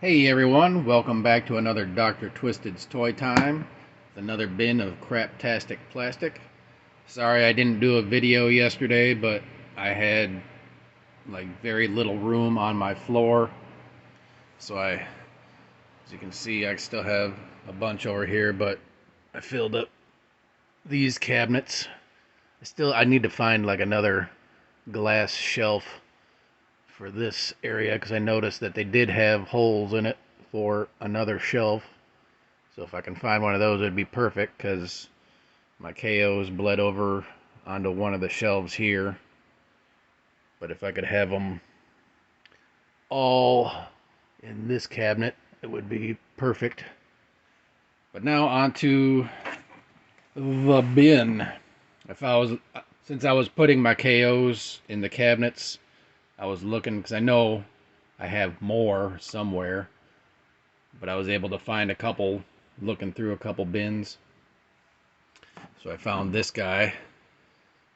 Hey everyone, welcome back to another Dr. Twisted's Toy Time. Another bin of craptastic plastic. Sorry I didn't do a video yesterday, but I had like very little room on my floor. So as you can see, I still have a bunch over here, but I filled up these cabinets. I need to find like another glass shelf for this area because I noticed that they did have holes in it for another shelf. So if I can find one of those, it'd be perfect because my KOs bled over onto one of the shelves here. But if I could have them all in this cabinet, it would be perfect. But now onto the bin. Since I was putting my KOs in the cabinets, I was looking because I know I have more somewhere, but I was able to find a couple looking through a couple bins. So I found this guy.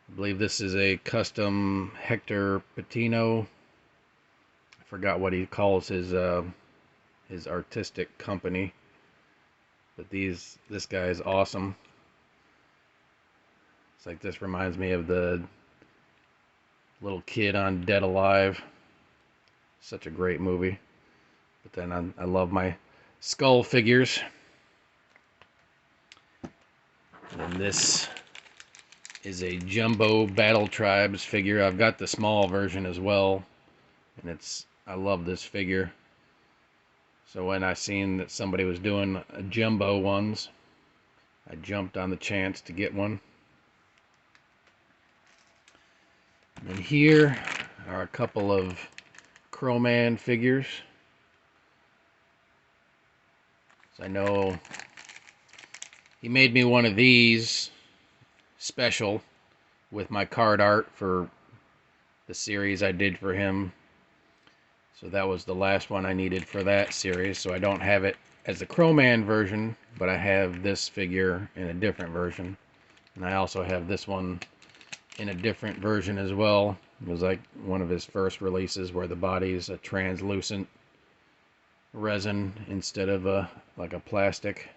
I believe this is a custom Hector Patino. I forgot what he calls his artistic company. But this guy is awesome. It's like this reminds me of the little kid on Dead Alive. Such a great movie. But then I love my skull figures. And this is a Jumbo Battle Tribes figure. I've got the small version as well. And I love this figure. So when I seen that somebody was doing a jumbo ones, I jumped on the chance to get one. And here are a couple of Crowman figures. So I know he made me one of these special with my card art for the series I did for him. So that was the last one I needed for that series. So I don't have it as the Crowman version, but I have this figure in a different version. And I also have this one in a different version as well. It was like one of his first releases where the body's a translucent resin instead of like a plastic.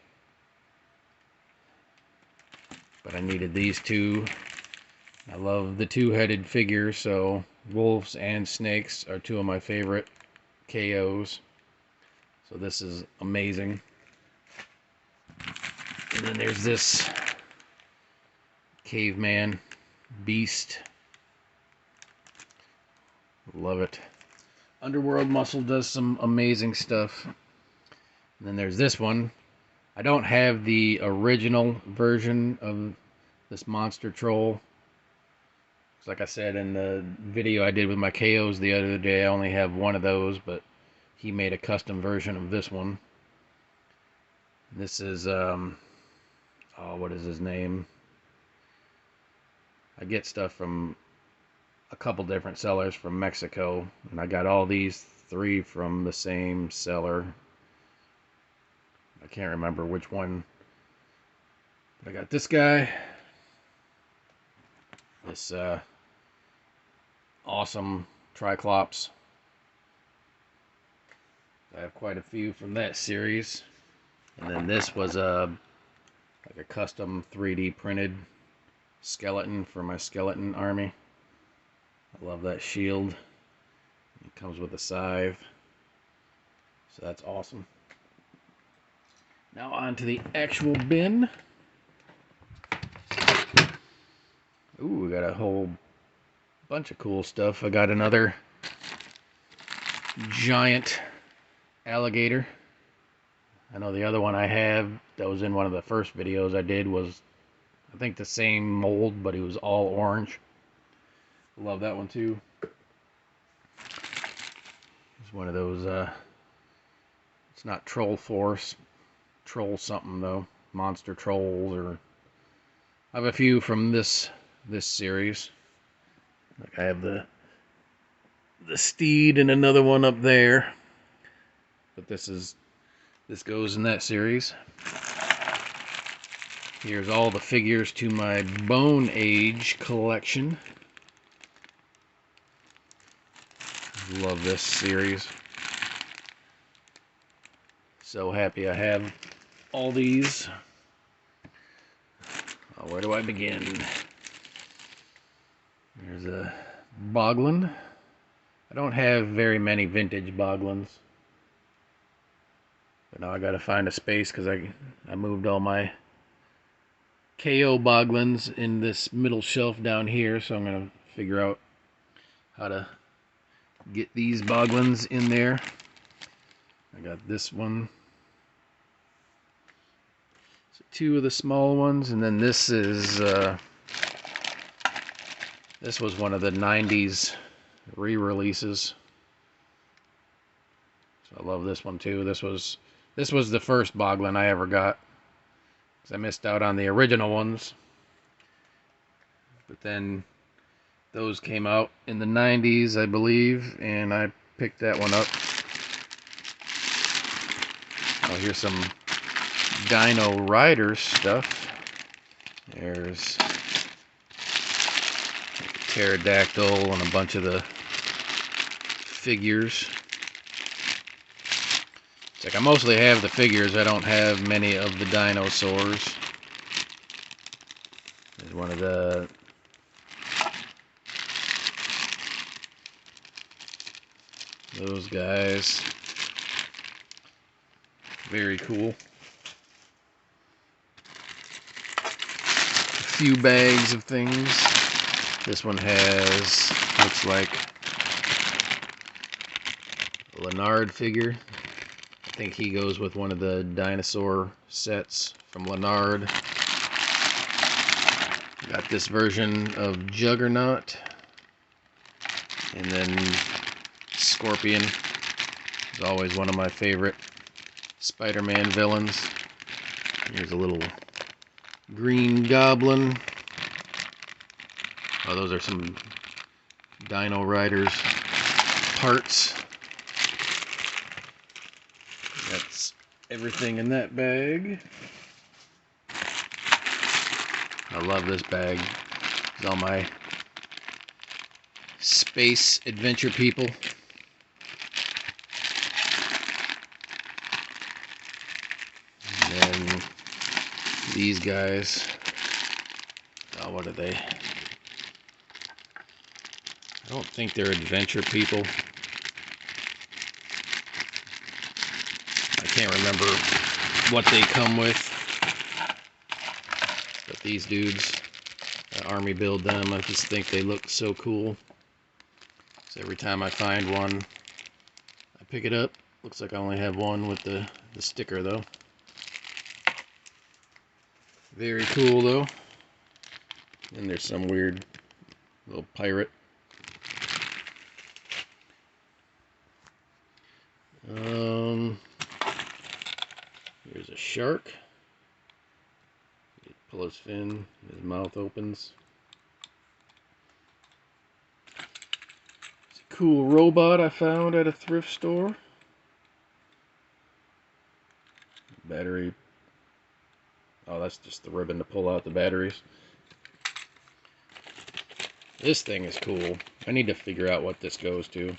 But I needed these two. I love the two-headed figures, so wolves and snakes are two of my favorite KOs. So this is amazing. And then there's this caveman beast. Love it. Underworld Muscle does some amazing stuff. And then there's this one. I don't have the original version of this monster troll. Like I said in the video I did with my KOs the other day, I only have one of those, but he made a custom version of this one. This is, what is his name? I get stuff from a couple different sellers from Mexico, and I got all these three from the same seller. I can't remember which one. But I got this guy. This, awesome Triclops. I have quite a few from that series. And then this was like a custom 3D printed skeleton for my skeleton army. I love that shield. It comes with a scythe. So that's awesome. Now on to the actual bin. Ooh, we got a whole bunch of cool stuff. I got another giant alligator. I know the other one I have that was in one of the first videos I did was, I think, the same mold, but he was all orange. Love that one too. It's one of those, it's not Troll Force, Troll something though. Monster Trolls, or I have a few from this series. Like I have the steed and another one up there. But this goes in that series. Here's all the figures to my Bone Age collection. Love this series. So happy I have all these. Where do I begin? There's a Boglin. I don't have very many vintage Boglins. But now I gotta find a space because I moved all my KO Boglins in this middle shelf down here, so I'm gonna figure out how to get these Boglins in there. I got this one. So two of the small ones, and then this is this was one of the 90s re-releases. So I love this one too. This was the first Boglin I ever got, because I missed out on the original ones. But then those came out in the 90s, I believe, and I picked that one up. Oh, here's some Dino Riders stuff. There's Pterodactyl and a bunch of the figures. It's like I mostly have the figures, I don't have many of the dinosaurs. There's one of those guys. Very cool. A few bags of things. This one has, looks like a Leonard figure. I think he goes with one of the dinosaur sets from Leonard. Got this version of Juggernaut. And then Scorpion is always one of my favorite Spider-Man villains. Here's a little Green Goblin. Oh, those are some Dino Riders parts. That's everything in that bag. I love this bag. It's all my space adventure people. And then these guys. Oh, what are they? I don't think they're adventure people. I can't remember what they come with. But these dudes, Army build them. I just think they look so cool. So every time I find one, I pick it up. Looks like I only have one with the sticker though. Very cool though. And there's some weird little pirate. Here's a shark. Pull his fin, his mouth opens. It's a cool robot I found at a thrift store. Battery. Oh, that's just the ribbon to pull out the batteries. This thing is cool. I need to figure out what this goes to.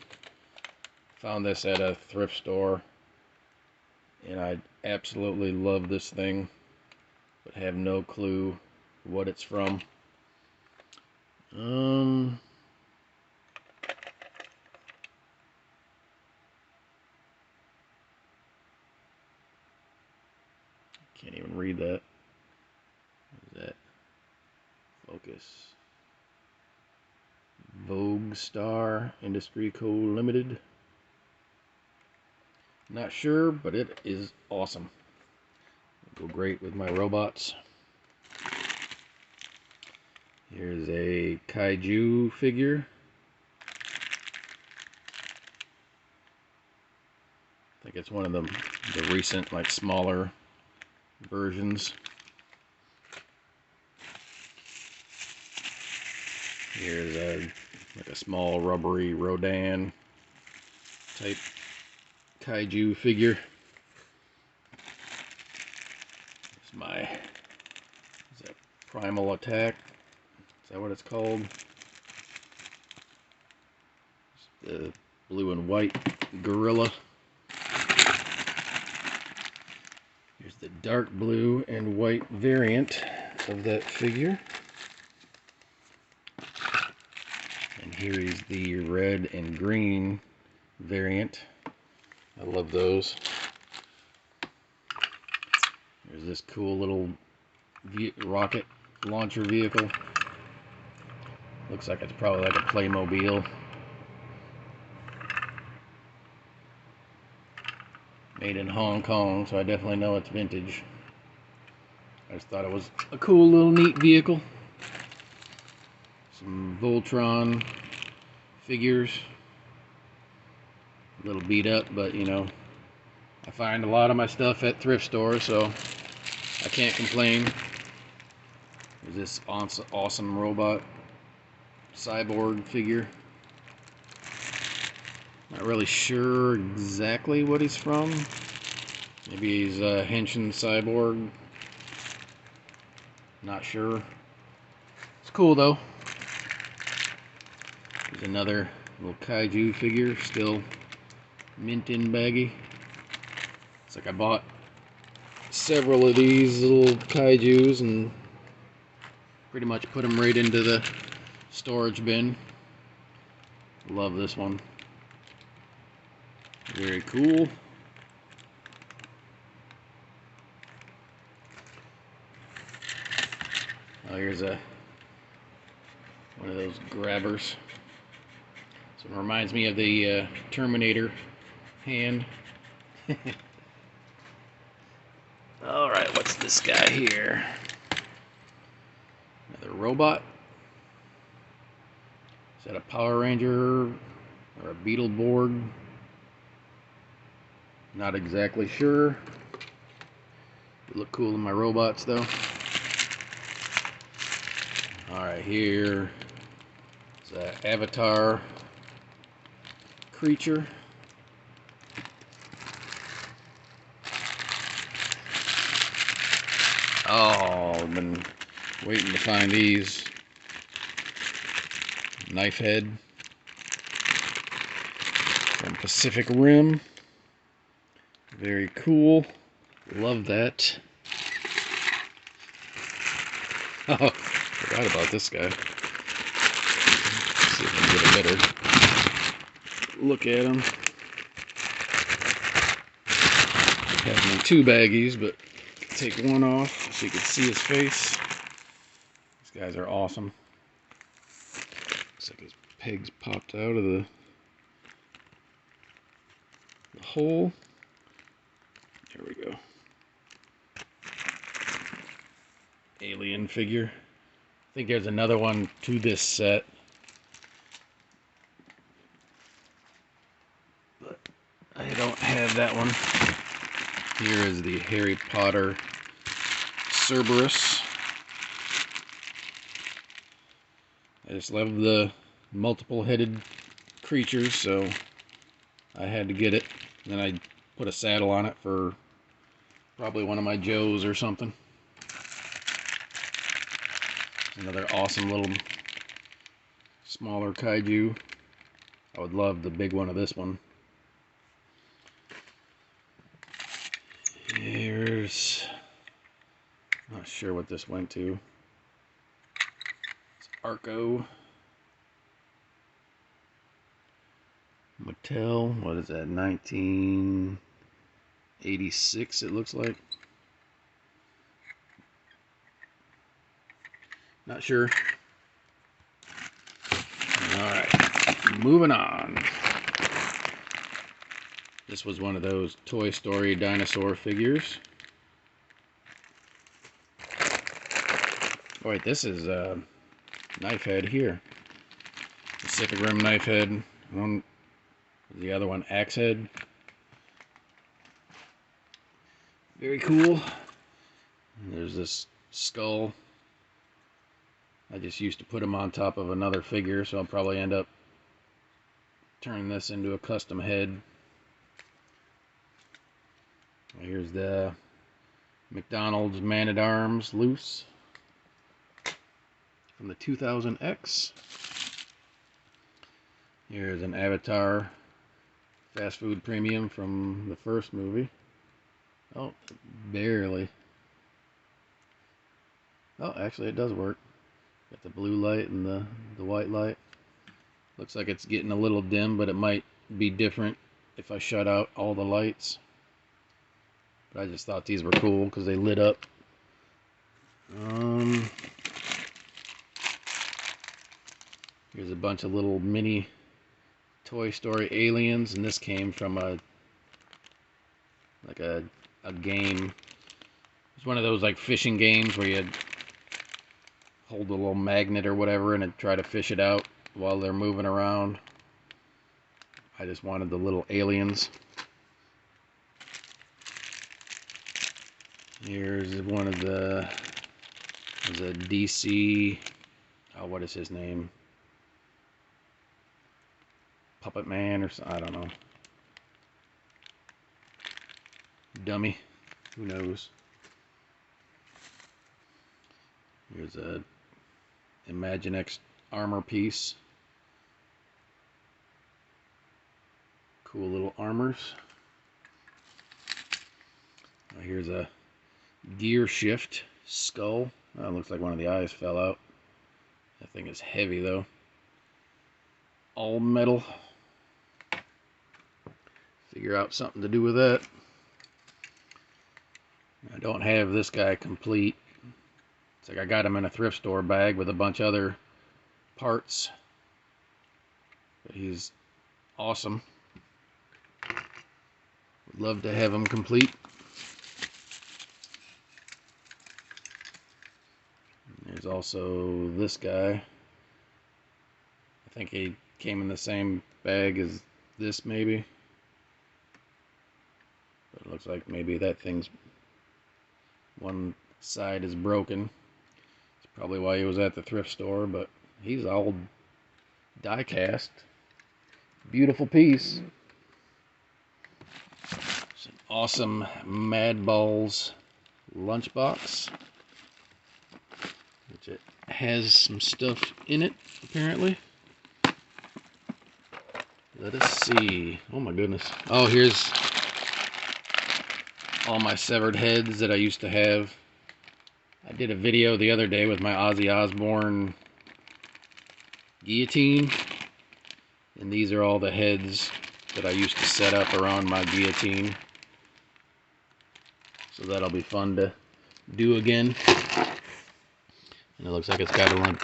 Found this at a thrift store, and I absolutely love this thing, but have no clue what it's from. Can't even read that. What is that? Focus. Vogue Star Industry Co. Limited. Not sure, but it is awesome. It'll go great with my robots. Here's a Kaiju figure. I think it's one of the recent, like, smaller versions. Here's like a small rubbery Rodan type Kaiju figure. It's my, is that Primal Attack? Is that what it's called? It's the blue and white gorilla. the dark blue and white variant of that figure. And here is the red and green variant. I love those. There's this cool little rocket launcher vehicle. Looks like it's probably like a Playmobil. Made in Hong Kong, so I definitely know it's vintage. I just thought it was a cool little neat vehicle. Some Voltron figures. A little beat up, but you know, I find a lot of my stuff at thrift stores, so I can't complain. There's this awesome robot cyborg figure. Not really sure exactly what he's from. Maybe he's a Henshin cyborg. Not sure. It's cool though. There's another little Kaiju figure, still mint in baggy. It's like I bought several of these little Kaijus and pretty much put them right into the storage bin. Love this one. Very cool. Oh, here's one of those grabbers. So it reminds me of the Terminator hand. Alright, what's this guy here? Another robot. Is that a Power Ranger or a Beetleborg? Not exactly sure. They look cool in my robots though. Alright, here is an Avatar creature. Oh, I've been waiting to find these. Knife head from Pacific Rim. Very cool. Love that. Oh, forgot about this guy. Let's see if I can get a better look at him. I have him in two baggies, but take one off so you can see his face. These guys are awesome. Looks like his pegs popped out of the hole. There we go. Alien figure. I think there's another one to this set, but I don't have that one. Here is the Harry Potter Cerberus. I just love the multiple-headed creatures, so I had to get it. Then I put a saddle on it for probably one of my Joes or something. Another awesome little smaller Kaiju. I would love the big one of this one. Here's... not sure what this went to. It's Arco. Mattel, what is that, 1986 it looks like. Not sure. Alright, moving on. This was one of those Toy Story dinosaur figures. Oh wait, this is a knife head here. Pacific Rim knife head. The other one, axe head. Very cool. And there's this skull. I just used to put them on top of another figure, so I'll probably end up turning this into a custom head. Here's the McDonald's Man-at-Arms loose from the 2000X. Here's an Avatar fast food premium from the first movie. Oh, barely. Oh, actually it does work. Got the blue light and the white light. Looks like it's getting a little dim, but it might be different if I shut out all the lights. But I just thought these were cool because they lit up. Here's a bunch of little mini Toy Story aliens, and this came from a game. It's one of those like fishing games where you hold a little magnet or whatever and try to fish it out while they're moving around. I just wanted the little aliens. Here's one of the, there's a DC, oh, what is his name? Puppet Man or something, I don't know. Dummy, who knows? Here's a Imaginext armor piece. Cool little armors. Here's a gear shift skull. Oh, it looks like one of the eyes fell out. That thing is heavy though. All metal. Figure out something to do with that. I don't have this guy complete. It's like I got him in a thrift store bag with a bunch of other parts. But he's awesome. Would love to have him complete. There's also this guy. I think he came in the same bag as this maybe. But it looks like maybe that thing's, one side is broken. It's probably why he was at the thrift store, but he's all die cast. Beautiful piece. It's an awesome Mad Balls lunchbox, which it has some stuff in it apparently. Let us see. Oh my goodness. Oh, here's all my severed heads that I used to have. I did a video the other day with my Ozzy Osbourne guillotine, and these are all the heads that I used to set up around my guillotine. So that'll be fun to do again. And it looks like it's got a link.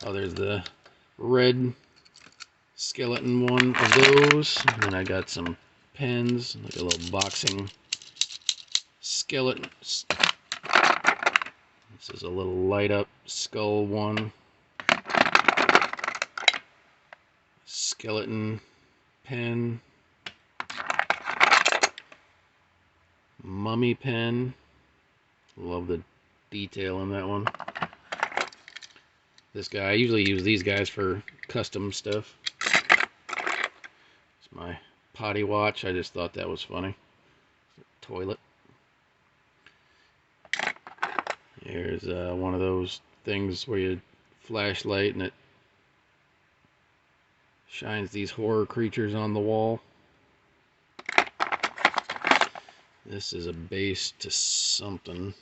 Oh, there's the red skeleton one of those. And then I got some pens, like a little boxing skeleton. This is a little light up skull one. Skeleton pen. Mummy pen. Love the detail in that one. This guy, I usually use these guys for custom stuff. It's my potty watch. I just thought that was funny. Toilet. Here's one of those things where you flashlight and it shines these horror creatures on the wall. This is a base to something.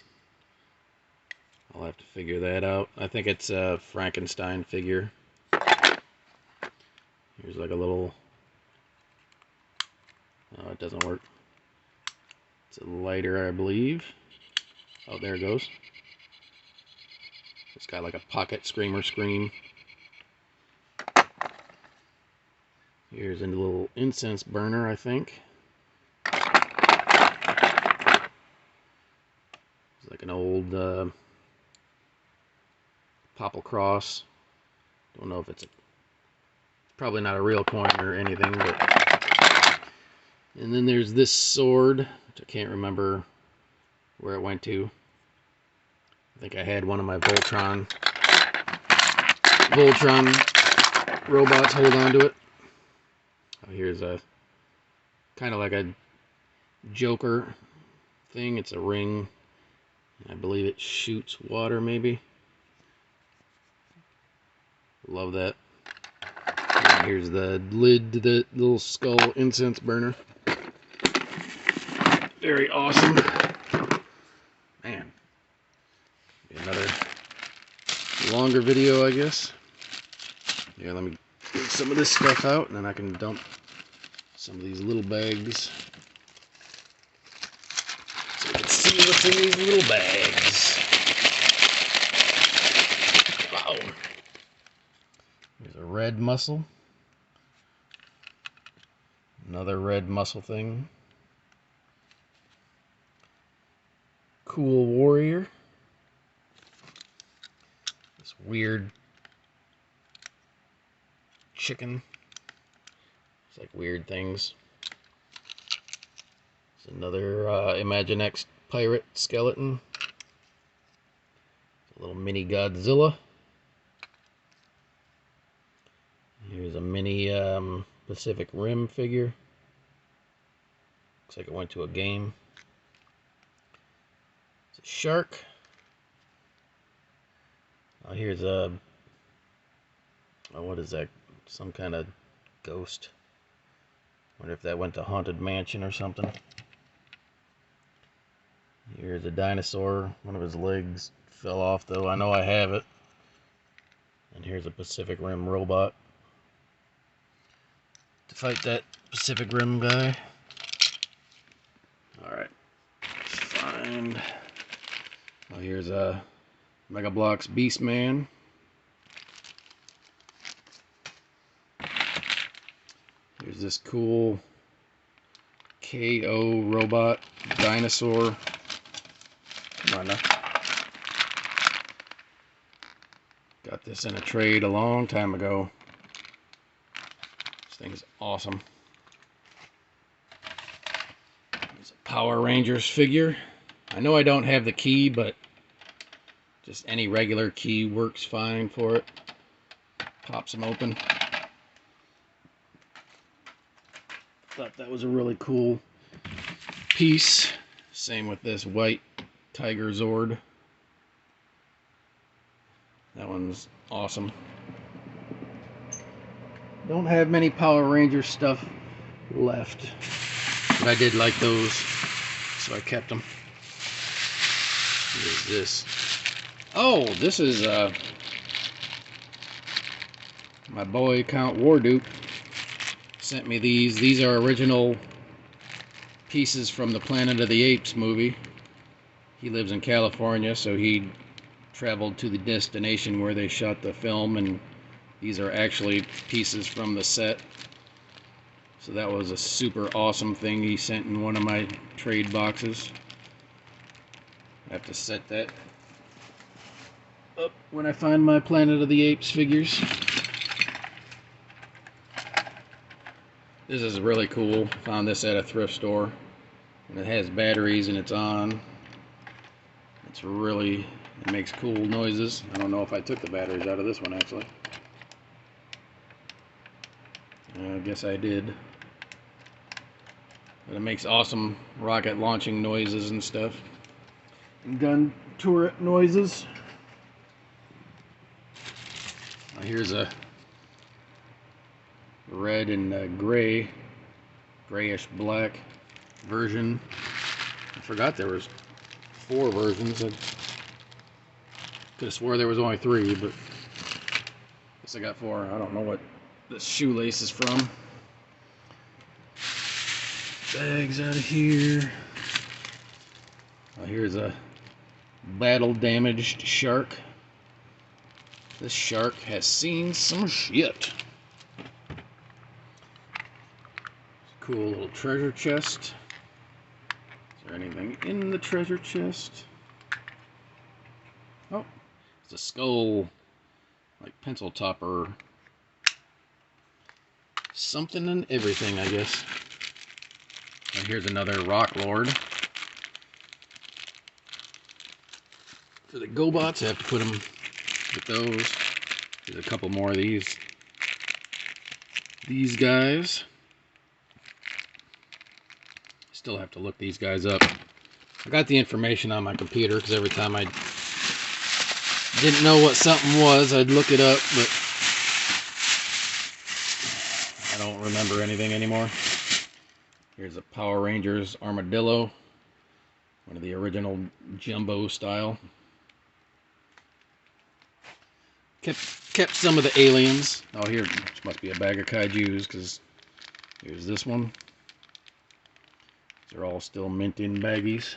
I'll have to figure that out. I think it's a Frankenstein figure. Here's like a little... Oh, it doesn't work. It's a lighter, I believe. Oh, there it goes. It's got like a pocket screamer scream. Here's a little incense burner, I think. It's like an old Popple Cross. Don't know if it's probably not a real coin or anything, but... And then there's this sword, which I can't remember where it went to. I think I had one of my Voltron robots hold on to it. Oh, here's a kind of like a Joker thing. It's a ring. I believe it shoots water, maybe. Love that. And here's the lid to the little skull incense burner. very awesome. Man, another longer video, I guess. Yeah, let me get some of this stuff out, and then I can dump some of these little bags so you can see what's in these little bags. Wow. There's a red mussel. Another red mussel thing. Cool warrior. This weird chicken. It's like weird things. It's another Imaginext pirate skeleton. It's a little mini Godzilla. Here's a mini Pacific Rim figure. Looks like it went to a game. It's a shark. Here's a... oh, what is that? Some kind of ghost. Wonder if that went to Haunted Mansion or something. Here's a dinosaur. One of his legs fell off, though. I know I have it. And here's a Pacific Rim robot to fight that Pacific Rim guy. Alright. Find... well, here's a Mega Bloks Beastman. Here's this cool KO robot dinosaur. Come on now. Got this in a trade a long time ago. This thing is awesome. There's a Power Rangers figure. I know I don't have the key, but just any regular key works fine for it. Pops them open. Thought that was a really cool piece. Same with this white Tiger Zord. That one's awesome. Don't have many Power Rangers stuff left, but I did like those, so I kept them. What is this? Oh, this is my boy Count Warduke sent me these. These are original pieces from the Planet of the Apes movie. He lives in California, so he traveled to the destination where they shot the film, and these are actually pieces from the set. So that was a super awesome thing he sent in one of my trade boxes. I have to set that up when I find my Planet of the Apes figures. This is really cool. Found this at a thrift store, and it has batteries and it's on. It's really, it makes cool noises. I don't know if I took the batteries out of this one actually. I guess I did. But it makes awesome rocket launching noises and stuff. And gun turret noises. Here's a red and grayish black version. I forgot there was 4 versions. I could have swore there was only 3, but I guess I got 4. I don't know what this shoelace is from. Bags out of here. Here's a battle damaged shark. This shark has seen some shit. Cool little treasure chest. Is there anything in the treasure chest? Oh, it's a skull, like pencil topper. Something and everything, I guess. And here's another Rock Lord. For the GoBots, I have to put them with those. There's a couple more of these. These guys. Still have to look these guys up. I got the information on my computer because every time I didn't know what something was, I'd look it up, but I don't remember anything anymore. Here's a Power Rangers armadillo. One of the original jumbo style. Kept some of the aliens. Oh, here must be a bag of Kaijus, because here's this one. They're all still mint in baggies.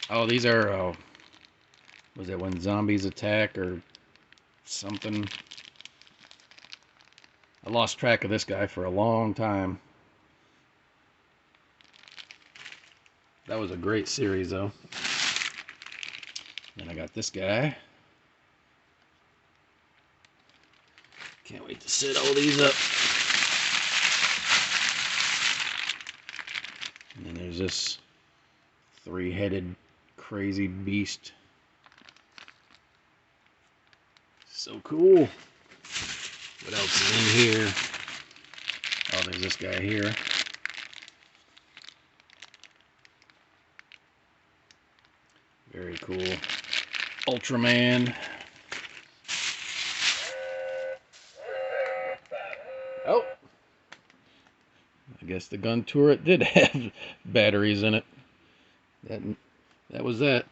Oh, these are, was it when zombies attack or something? I lost track of this guy for a long time. That was a great series, though. Then I got this guy. Can't wait to set all these up. And then there's this three-headed crazy beast. So cool. What else is in here? Oh, there's this guy here. Very cool. Ultraman. Oh! I guess the gun turret did have batteries in it. That was that.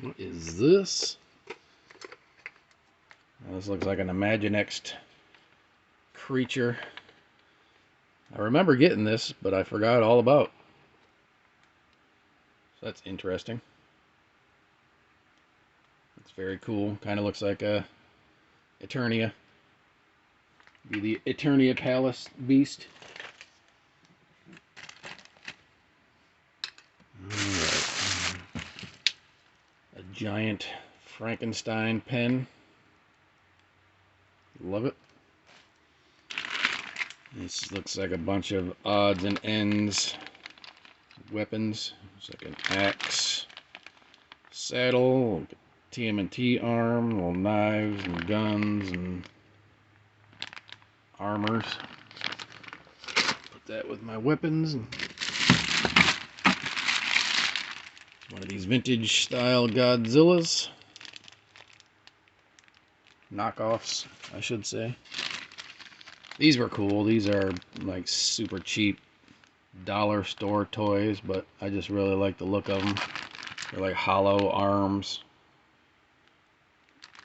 What is this? Now, this looks like an Imaginext creature. I remember getting this, but I forgot all about. So that's interesting. It's very cool. Kind of looks like a Eternia. Be the Eternia Palace beast. Alright. A giant Frankenstein pen. Love it. This looks like a bunch of odds and ends weapons. It's like an axe, saddle, TMNT arm, little knives and guns and armors. Put that with my weapons. One of these vintage style Godzillas. Knockoffs, I should say. These were cool. These are like super cheap dollar store toys, but I just really like the look of them. They're like hollow arms.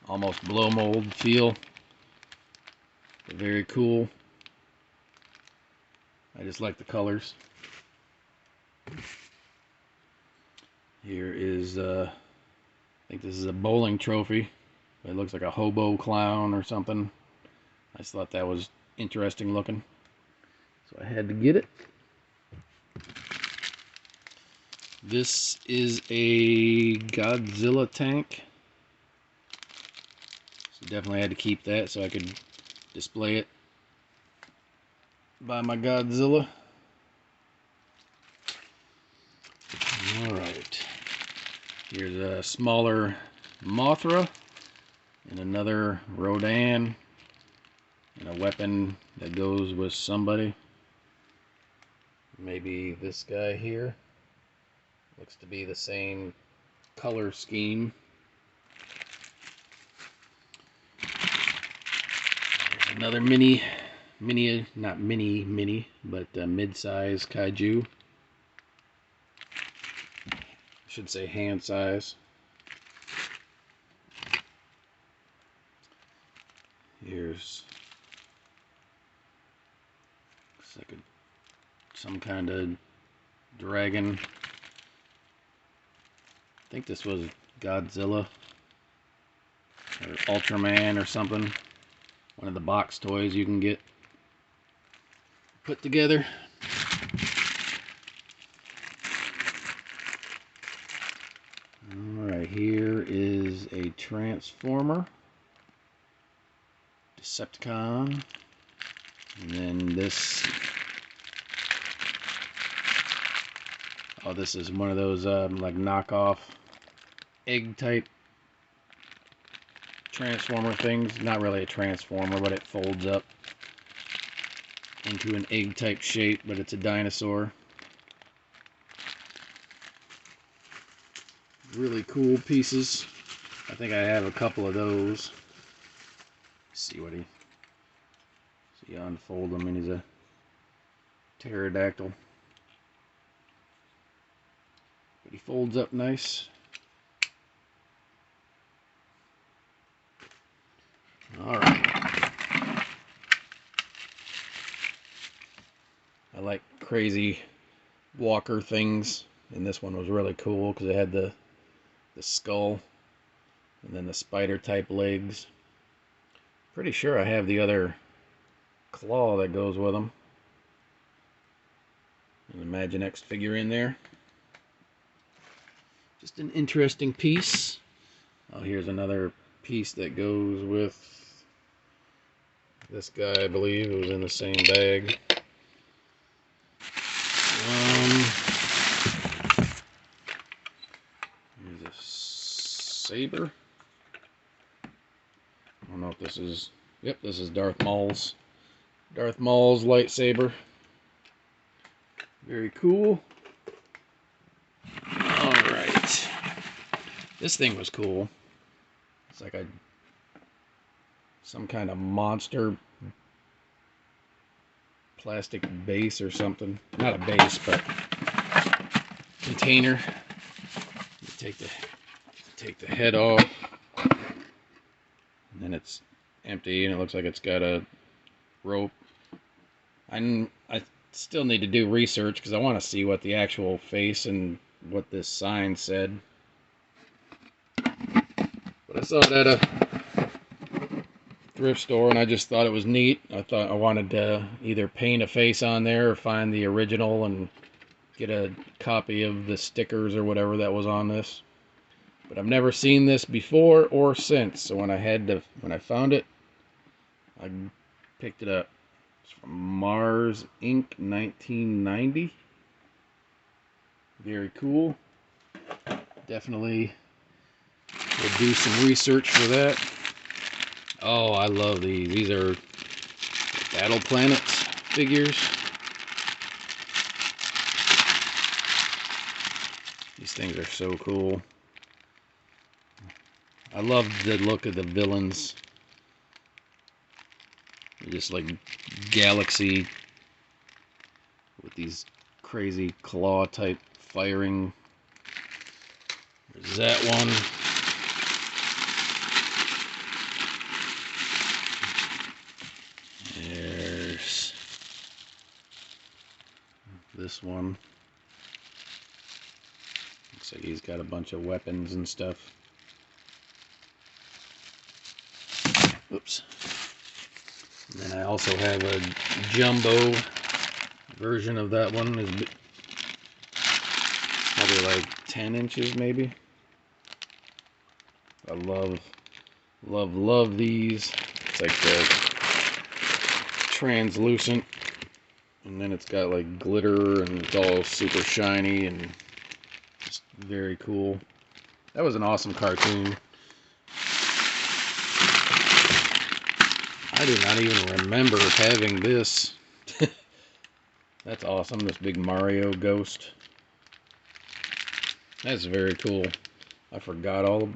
Almost blow mold feel. They're very cool. I just like the colors. Here is, I think this is a bowling trophy. It looks like a hobo clown or something. I just thought that was interesting looking, so I had to get it. This is a Godzilla tank, so definitely had to keep that so I could display it by my Godzilla. Alright, here's a smaller Mothra and another Rodan. And a weapon that goes with somebody. Maybe this guy here. Looks to be the same color scheme. There's another not mini, but mid-size Kaiju. I should say hand size. Here's like some kind of dragon. I think this was Godzilla or Ultraman or something. One of the box toys you can get put together. Alright, here is a Transformer, Decepticon, and then this. Oh, this is one of those like knockoff egg type transformer things. Not really a transformer, but it folds up into an egg type shape, but it's a dinosaur. Really cool pieces. I think I have a couple of those. Let's see what see, unfold them, and he's a pterodactyl. But he folds up nice. Alright. I like crazy walker things, and this one was really cool because it had the skull and then the spider type legs. Pretty sure I have the other claw that goes with them. An Imaginext figure in there. Just an interesting piece. Oh, here's another piece that goes with this guy, I believe. It was in the same bag. Here's a saber. I don't know if this is... Yep, this is Darth Maul's lightsaber. Very cool. Alright. This thing was cool. It's like some kind of monster plastic base or something. Not a base, but container. You take the head off, and then it's empty, and it looks like it's got a rope. I still need to do research because I want to see what the actual face and what this sign said. But I saw it at a thrift store, and I just thought it was neat. I thought I wanted to either paint a face on there or find the original and get a copy of the stickers or whatever that was on this. But I've never seen this before or since, so when I found it, I picked it up. It's from Mars Inc. 1990. Very cool. Definitely will do some research for that. Oh, I love these. These are Battle Planets figures. These things are so cool. I love the look of the villains. They're just like galaxy with these crazy claw type firing. There's that one. There's this one. Looks like he's got a bunch of weapons and stuff. Oops. And then I also have a jumbo version of that one. Is probably like 10 inches maybe. I love these. It's like the translucent, and then it's got like glitter, and it's all super shiny and just very cool. That was an awesome cartoon. I do not even remember having this. That's awesome, this big Mario ghost. That's very cool. I forgot all...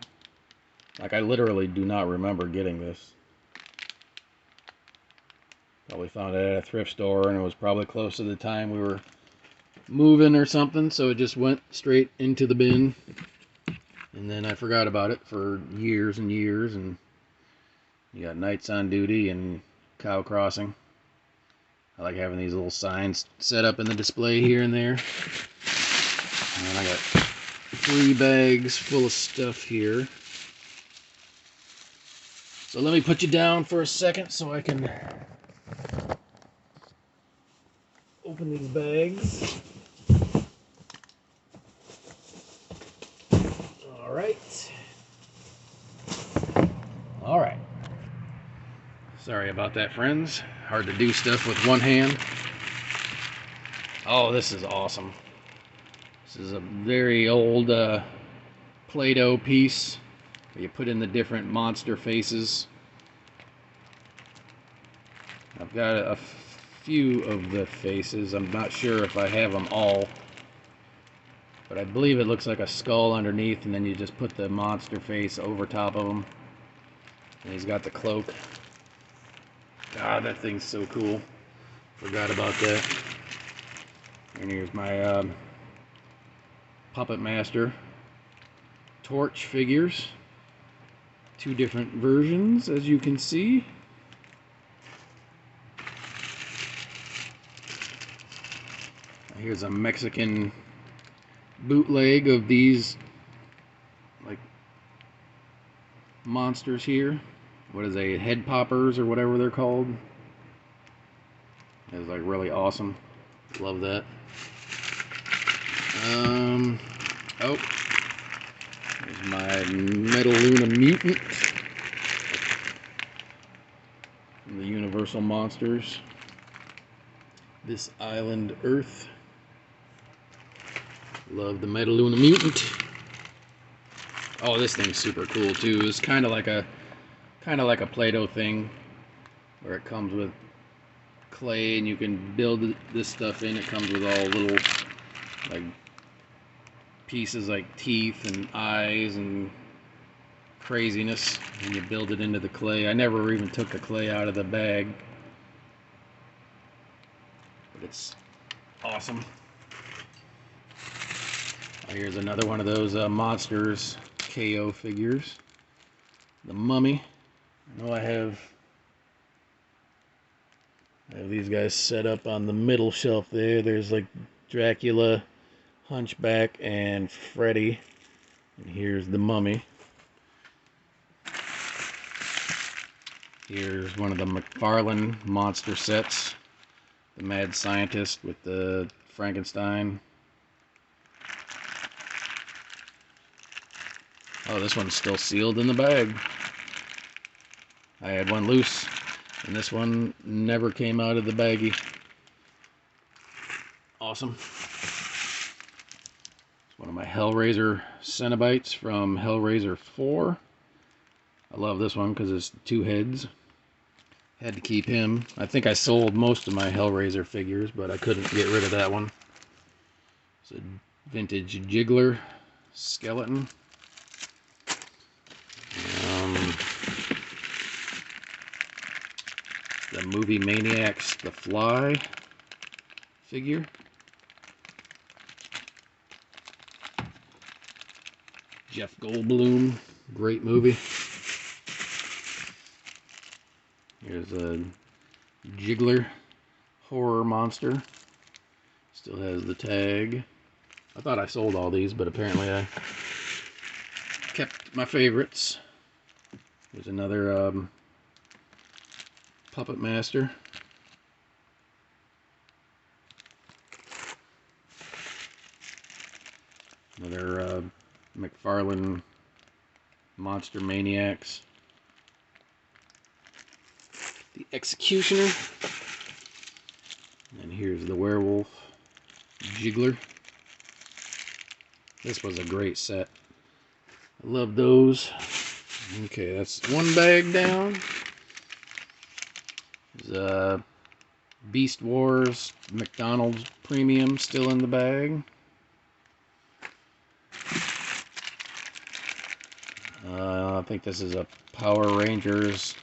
Like, I literally do not remember getting this. Probably found it at a thrift store, and it was probably close to the time we were moving or something, so it just went straight into the bin. And then I forgot about it for years and years, and you got Knights on Duty and Cow Crossing. I like having these little signs set up in the display here and there. And I got 3 bags full of stuff here. So let me put you down for a second so I can open these bags. All right. Sorry about that, friends. Hard to do stuff with one hand. Oh, this is awesome. This is a very old Play-Doh piece where you put in the different monster faces. I've got a few of the faces. I'm not sure if I have them all, but I believe it looks like a skull underneath, and then you just put the monster face over top of him. And he's got the cloak. God, that thing's so cool. Forgot about that. And here's my Puppet Master Torch figures. Two different versions, as you can see. Here's a Mexican bootleg of these like monsters here. What is a head poppers or whatever they're called. It's like really awesome. Love that. Oh, there's my Metaluna Mutant from the Universal Monsters. This Island Earth. Love the Metaluna Mutant. Oh, this thing's super cool too. It's kind of like a Play-Doh thing, where it comes with clay and you can build this stuff in. It comes with all little like pieces like teeth and eyes and craziness, and you build it into the clay. I never even took the clay out of the bag, but it's awesome. Here's another one of those Monsters KO figures. The Mummy. I know I have these guys set up on the middle shelf there. There's like Dracula, Hunchback, and Freddy. And here's the Mummy. Here's one of the McFarlane monster sets. The Mad Scientist with the Frankenstein. Oh, this one's still sealed in the bag. I had one loose, and this one never came out of the baggie. Awesome. It's one of my Hellraiser Cenobites from Hellraiser 4. I love this one because it's 2 heads. Had to keep him. I think I sold most of my Hellraiser figures, but I couldn't get rid of that one. It's a vintage Jiggler skeleton. The Movie Maniacs The Fly figure. Jeff Goldblum, great movie. Here's a Jiggler horror monster. Still has the tag. I thought I sold all these, but apparently I kept my favorites. Here's another Puppet Master. Another McFarlane Monster Maniacs. The Executioner. And here's the Werewolf Jiggler. This was a great set. I love those. Okay, that's one bag down. There's Beast Wars McDonald's Premium still in the bag. I think this is a Power Rangers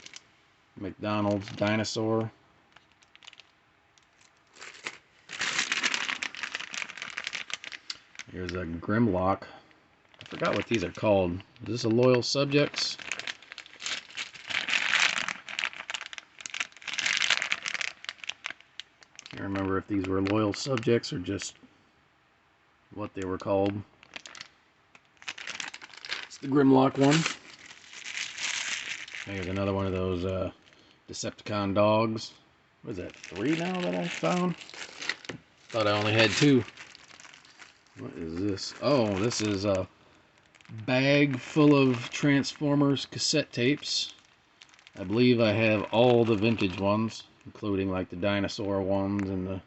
McDonald's Dinosaur. Here's a Grimlock. I forgot what these are called. Is this a Loyal Subjects? I can't remember if these were Loyal Subjects or just what they were called. It's the Grimlock one. Here's another one of those Decepticon dogs. What is that, 3 now that I found? Thought I only had 2. What is this? Oh, this is a bag full of Transformers cassette tapes. I believe I have all the vintage ones, including like the dinosaur ones and the...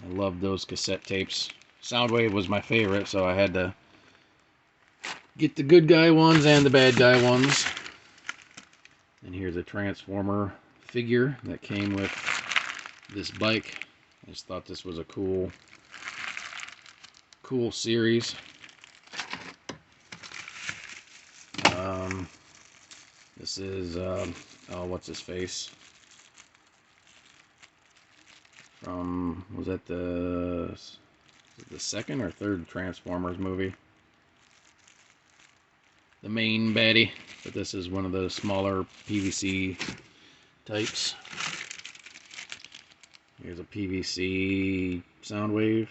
I love those cassette tapes. Soundwave was my favorite, so I had to get the good guy ones and the bad guy ones. And here's a Transformer figure that came with this bike. I just thought this was a cool series. This is oh, what's his face from, was that the second or third Transformers movie? The main baddie, but this is one of the smaller PVC types. Here's a PVC Soundwave.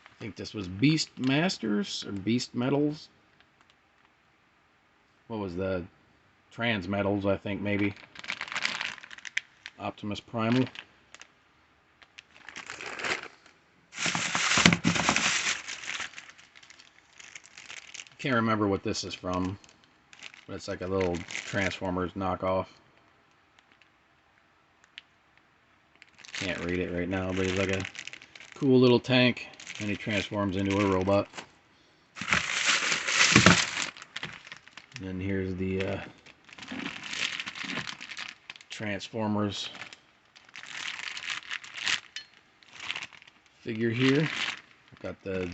I think this was Beast Masters or Beast Metals. What was the Trans Metals, I think, maybe. Optimus Primal. Can't remember what this is from, but it's like a little Transformers knockoff. Can't read it right now, but he's like a cool little tank, and he transforms into a robot. And then here's the Transformers figure here. I've got the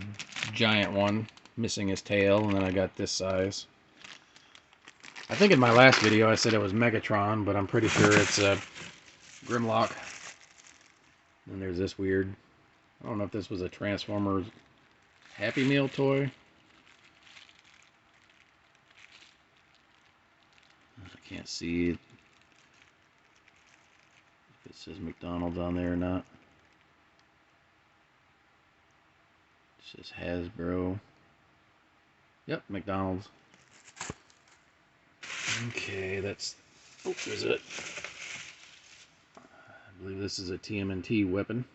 giant one, missing his tail, and then I got this size. I think in my last video I said it was Megatron, but I'm pretty sure it's a Grimlock. And there's this weird, I don't know if this was a Transformers Happy Meal toy. I can't see if it says McDonald's on there or not. It says Hasbro. Yep, McDonald's. Okay, that's, oh, there's it. I believe this is a TMNT weapon.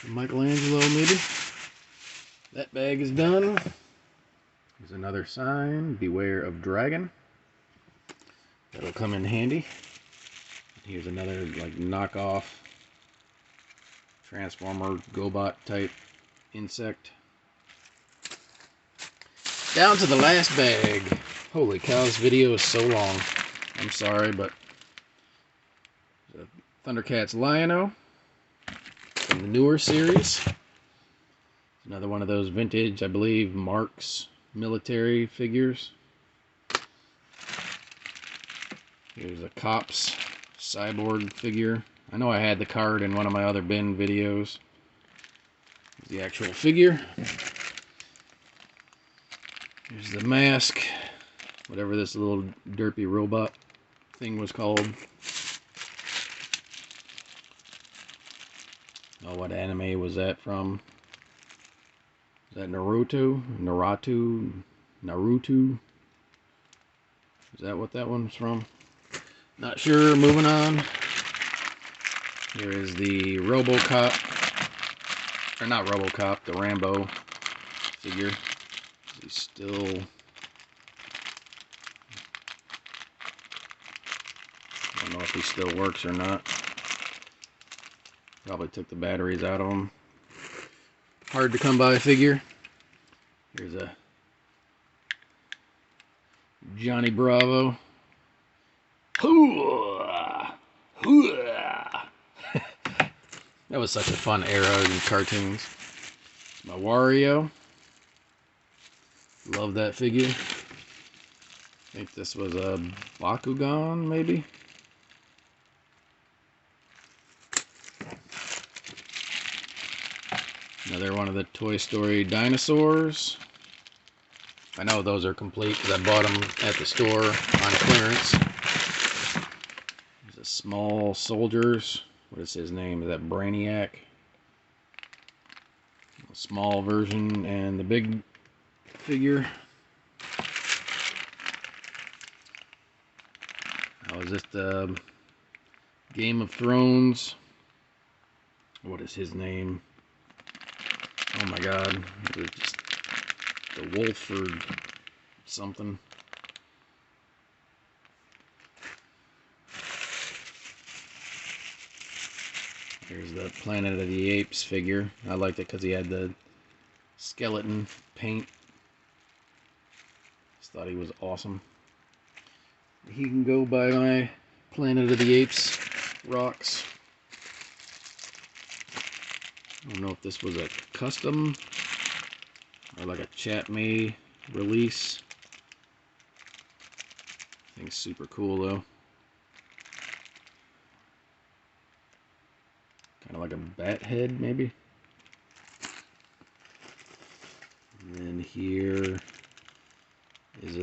Michelangelo, maybe. That bag is done. Here's another sign, beware of dragon. That'll come in handy. Here's another like knockoff Transformer GoBot type insect. Down to the last bag. Holy cow, this video is so long. I'm sorry, but Thundercats Lion-O from the newer series. Another one of those vintage, I believe, Marks military figures. Here's a Cops Cyborg figure. I know I had the card in one of my other bin videos. Here's the actual figure. Here's the mask, whatever this little derpy robot thing was called. Oh, what anime was that from? Is that Naruto? Naruto? Is that what that one's from? Not sure. Moving on. Here is the RoboCop, or not RoboCop, the Rambo figure. He's still, I don't know if he still works or not. Probably took the batteries out of him. Hard to come by figure. Here's a Johnny Bravo. That was such a fun era in cartoons. My Wario. Love that figure. I think this was a Bakugan, maybe? Another one of the Toy Story dinosaurs. I know those are complete because I bought them at the store on clearance. There's a small soldiers. What is his name? Is that Brainiac? A small version and the big figure. How is this? The Game of Thrones. What is his name? Oh my god. It was just the wolf or something. Here's the Planet of the Apes figure. I liked it because he had the skeleton paint. Just thought he was awesome. He can go by my Planet of the Apes rocks. I don't know if this was a custom or like a Chat May release. Thing's super cool though. Kind of like a bat head, maybe. And then here is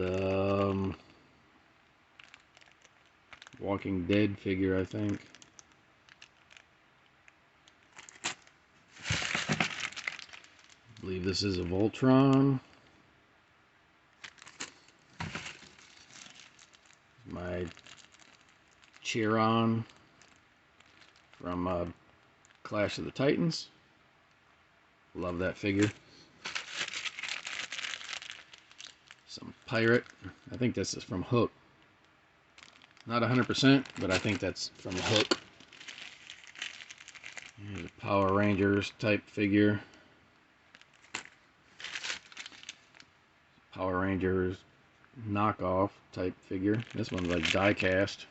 Walking Dead figure, I think. I believe this is a Voltron. My Chiron from Clash of the Titans. Love that figure. Some pirate. I think this is from Hook. Not 100%, but I think that's from Hook. Here's a Power Rangers type figure. Power Rangers knockoff type figure. This one's like die cast.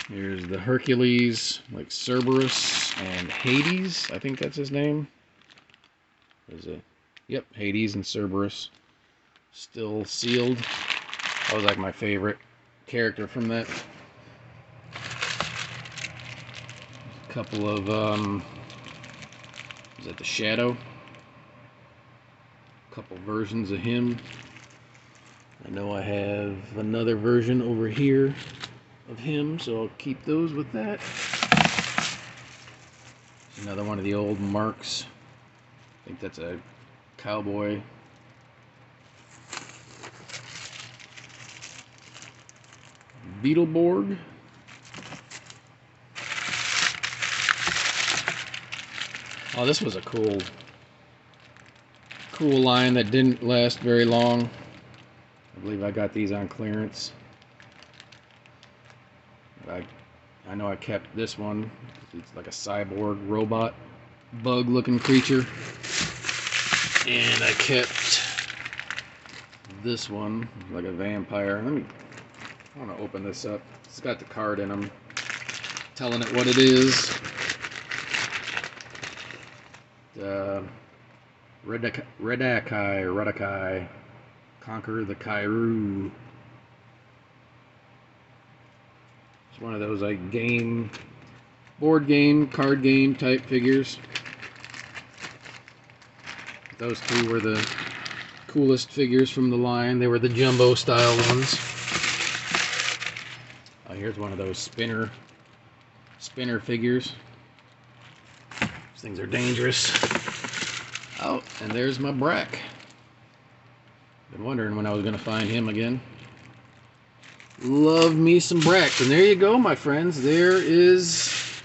Here's the Hercules, like Cerberus and Hades. I think that's his name. Is it? Yep, Hades and Cerberus. Still sealed. That was like my favorite character from that. A couple of is that the Shadow? A couple versions of him. I know I have another version over here of him, so I'll keep those with that. Another one of the old marks. I think that's a cowboy. Beetleborg. Oh, this was a cool line that didn't last very long. I believe I got these on clearance. I know I kept this one. It's like a cyborg robot bug looking creature. And I kept this one like a vampire. I want to open this up. It's got the card in them telling it what it is. Redakai, Conquer the Kaiju. It's one of those like board game, card game type figures. Those two were the coolest figures from the line. They were the jumbo style ones. Oh, here's one of those spinner figures. These things are dangerous. Oh, and there's my Brack. Been wondering when I was going to find him again. Love me some Bracks. And there you go, my friends. There is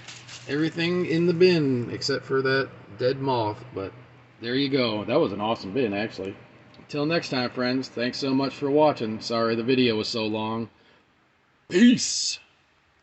everything in the bin except for that dead moth. But there you go. That was an awesome bin, actually. Until next time, friends. Thanks so much for watching. Sorry the video was so long. Peace.